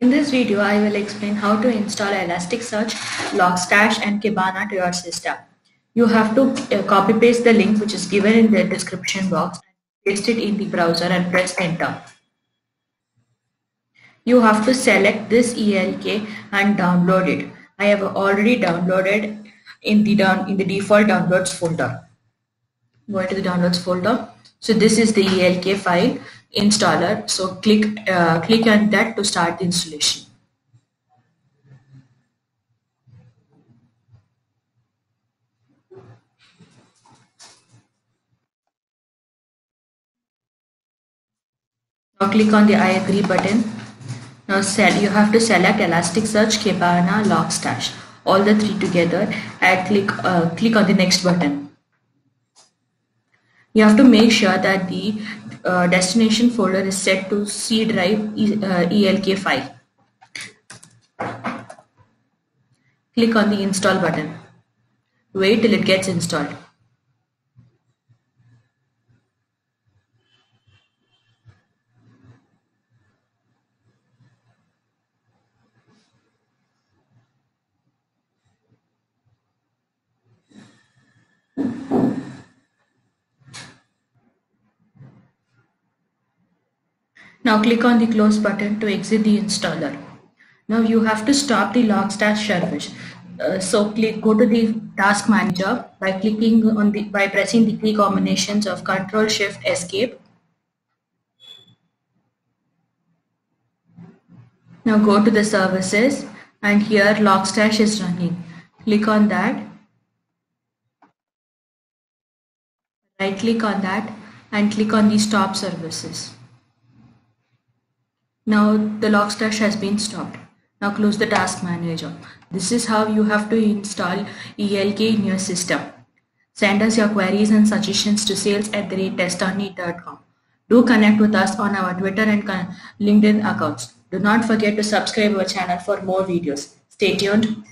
In this video, I will explain how to install Elasticsearch, Logstash and Kibana to your system. You have to copy paste the link which is given in the description box, paste it in the browser and press enter. You have to select this ELK and download it. I have already downloaded in the default downloads folder. Go into the downloads folder. So this is the ELK file installer. So click on that to start the installation. Now click on the I agree button. Now you have to select Elasticsearch, Kibana, Logstash, all the three together, and click on the next button. You have to make sure that the destination folder is set to C drive ELK file. Click on the install button. Wait till it gets installed. Now click on the close button to exit the installer. Now you have to stop the logstash service. Go to the task manager by pressing the key combinations of Ctrl Shift Escape. Now go to the services and here logstash is running. Click on that. Right click on that and click on the stop services. Now the logstash has been stopped. Now close the task manager. This is how you have to install ELK in your system. Send us your queries and suggestions to sales@TestOnNeed.com. Do connect with us on our Twitter and LinkedIn accounts. Do not forget to subscribe our channel for more videos. Stay tuned.